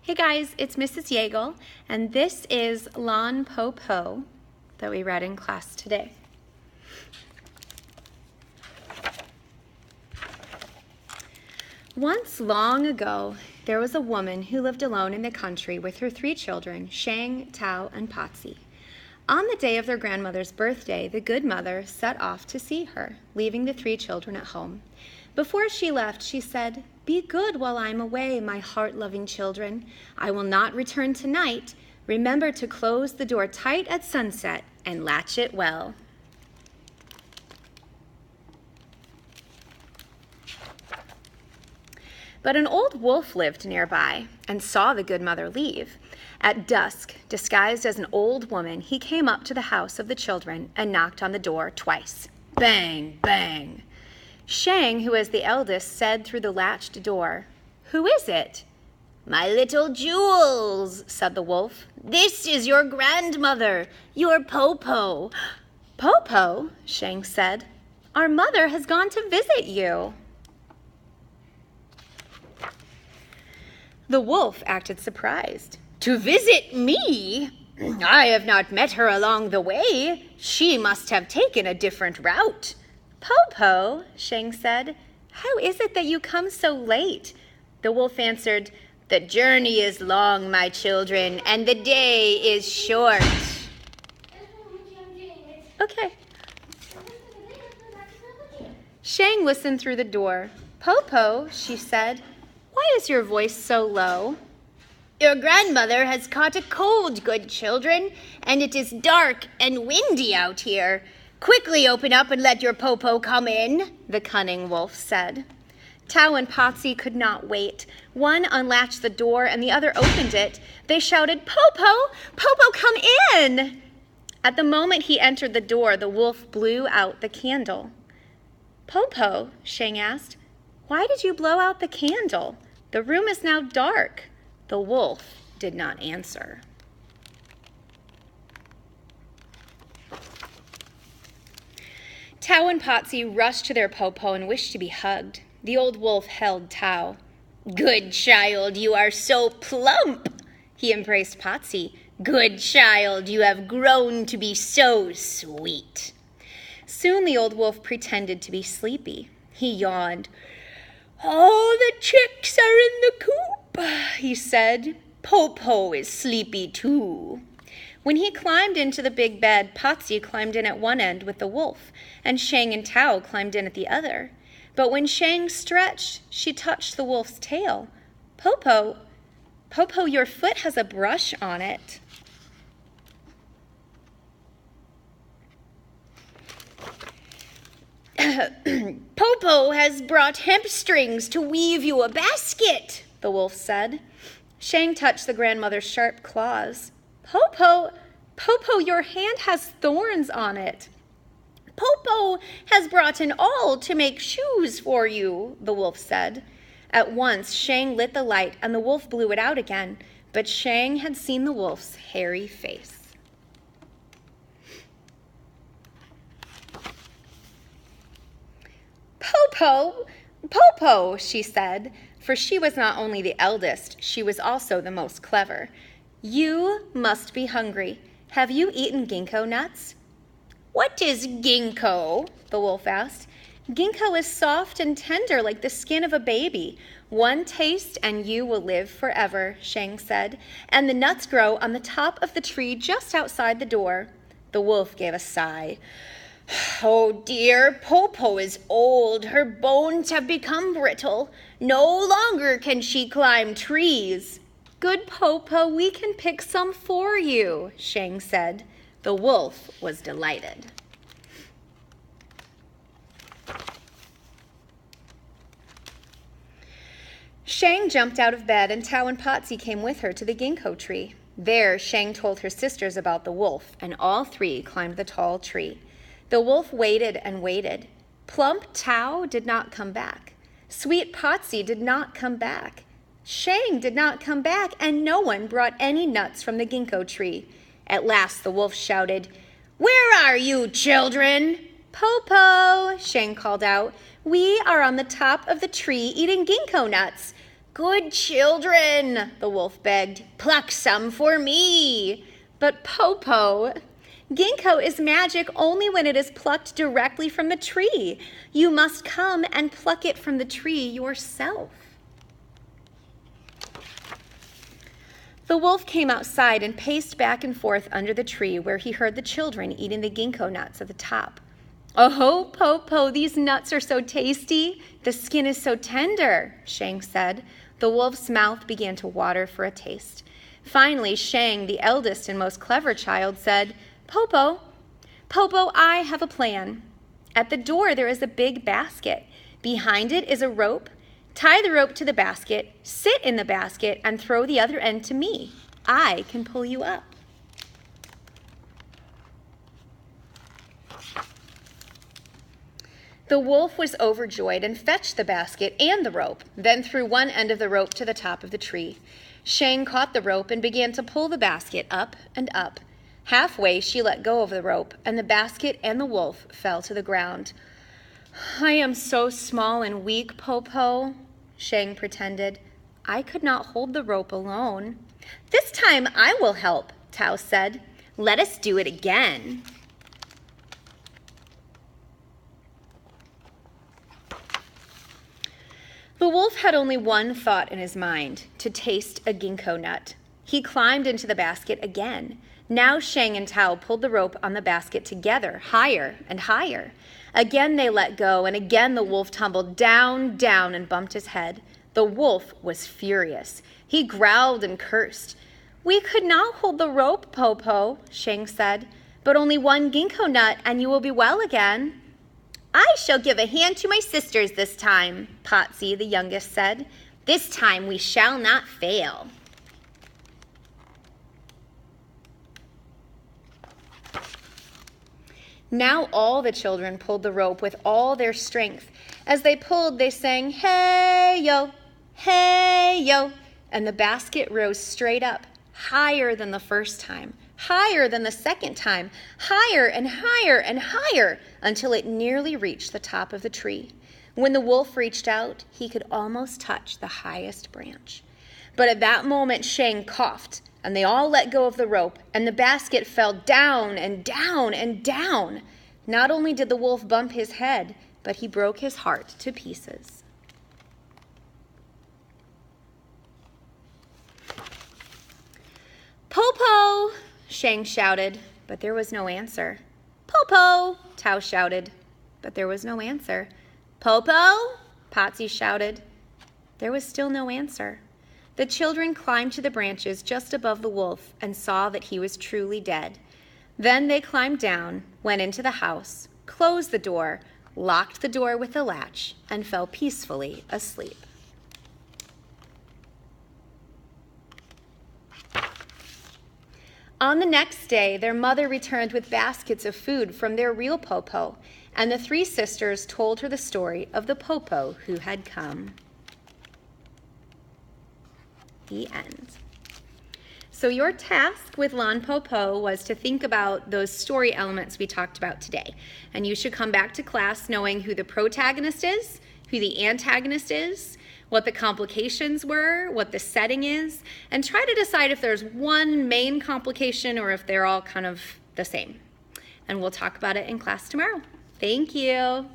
Hey guys, it's Mrs. Yeagle, and this is Lon Po Po that we read in class today. Once long ago, there was a woman who lived alone in the country with her 3 children, Shang, Tao, and Potsy. On the day of their grandmother's birthday, the good mother set off to see her, leaving the 3 children at home. Before she left, she said, "Be good while I'm away, my heart-loving children. I will not return tonight. Remember to close the door tight at sunset and latch it well." But an old wolf lived nearby and saw the good mother leave. At dusk, disguised as an old woman, he came up to the house of the children and knocked on the door twice. Bang, bang. Shang, who was the eldest, said through the latched door, "Who is it?" "My little jewels," said the wolf. "This is your grandmother, your Po Po." "Po Po," Shang said, "our mother has gone to visit you." The wolf acted surprised. "To visit me? I have not met her along the way. She must have taken a different route." "Po Po," Shang said, "how is it that you come so late?" The wolf answered, "The journey is long, my children, and the day is short." Okay. Shang listened through the door. "Po Po," she said, "why is your voice so low?" "Your grandmother has caught a cold, good children, and it is dark and windy out here. Quickly open up and let your Po Po come in," the cunning wolf said. Tao and Potsy could not wait. One unlatched the door and the other opened it. They shouted, "Po Po! Po Po, come in!" At the moment he entered the door, the wolf blew out the candle. "Po Po," Shang asked, "why did you blow out the candle? The room is now dark." The wolf did not answer. Tao and Potsy rushed to their Po Po and wished to be hugged. The old wolf held Tao. "Good child, you are so plump." He embraced Potsy. "Good child, you have grown to be so sweet." Soon the old wolf pretended to be sleepy. He yawned. "All the chicks are in the coop," he said. "Po Po is sleepy too." When he climbed into the big bed, Potsy climbed in at one end with the wolf, and Shang and Tao climbed in at the other. But when Shang stretched, she touched the wolf's tail. Po Po, your foot has a brush on it." "Po Po has brought hemp strings to weave you a basket," the wolf said. Shang touched the grandmother's sharp claws. Po Po, your hand has thorns on it." "Po Po has brought an awl to make shoes for you," the wolf said. At once, Shang lit the light and the wolf blew it out again, but Shang had seen the wolf's hairy face. Po Po, she said, for she was not only the eldest, she was also the most clever. "You must be hungry. Have you eaten ginkgo nuts?" "What is ginkgo?" the wolf asked. "Ginkgo is soft and tender like the skin of a baby. One taste and you will live forever," Shang said. "And the nuts grow on the top of the tree just outside the door." The wolf gave a sigh. "Oh dear, Po Po is old. Her bones have become brittle. No longer can she climb trees." "Good Po Po, we can pick some for you," Shang said. The wolf was delighted. Shang jumped out of bed and Tao and Potsy came with her to the ginkgo tree. There, Shang told her sisters about the wolf, and all 3 climbed the tall tree. The wolf waited and waited. Plump Tao did not come back. Sweet Potsy did not come back. Shang did not come back, and no one brought any nuts from the ginkgo tree. At last the wolf shouted, "Where are you, children?" "Po Po," Shang called out. "We are on the top of the tree eating ginkgo nuts." Good children, the wolf begged, pluck some for me. But Po Po, ginkgo is magic only when it is plucked directly from the tree. You must come and pluck it from the tree yourself. The wolf came outside and paced back and forth under the tree where he heard the children eating the ginkgo nuts at the top. Oh, Po Po, these nuts are so tasty. The skin is so tender, Shang said. The wolf's mouth began to water for a taste. Finally, Shang, the eldest and most clever child, said, Po Po, I have a plan. At the door there is a big basket. Behind it is a rope. Tie the rope to the basket, sit in the basket, and throw the other end to me. I can pull you up. The wolf was overjoyed and fetched the basket and the rope, then threw one end of the rope to the top of the tree. Shang caught the rope and began to pull the basket up and up. Halfway, she let go of the rope, and the basket and the wolf fell to the ground. I am so small and weak, Po Po, Shang pretended. I could not hold the rope alone. This time I will help, Tao said. Let us do it again. The wolf had only one thought in his mind, to taste a ginkgo nut. He climbed into the basket again. Now Shang and Tao pulled the rope on the basket together, higher and higher. Again they let go, and again the wolf tumbled down, down, and bumped his head. The wolf was furious. He growled and cursed. We could not hold the rope, Po Po, Shang said, but only one ginkgo nut, and you will be well again. I shall give a hand to my sisters this time, Potsy, the youngest, said. This time we shall not fail. Now all the children pulled the rope with all their strength. As they pulled, they sang, hey, yo, and the basket rose straight up, higher than the first time, higher than the second time, higher and higher and higher, until it nearly reached the top of the tree. When the wolf reached out, he could almost touch the highest branch. But at that moment, Shang coughed, and they all let go of the rope, and the basket fell down and down and down. Not only did the wolf bump his head, but he broke his heart to pieces. Po Po, Shang shouted, but there was no answer. Po Po, Tao shouted, but there was no answer. Po Po, Potsy shouted. There was still no answer. The children climbed to the branches just above the wolf and saw that he was truly dead. Then they climbed down, went into the house, closed the door, locked the door with the latch, and fell peacefully asleep. On the next day, their mother returned with baskets of food from their real Po Po, and the three sisters told her the story of the Po Po who had come. The end. So your task with Lon Po Po was to think about those story elements we talked about today. And you should come back to class knowing who the protagonist is, who the antagonist is, what the complications were, what the setting is, and try to decide if there's one main complication or if they're all kind of the same. And we'll talk about it in class tomorrow. Thank you.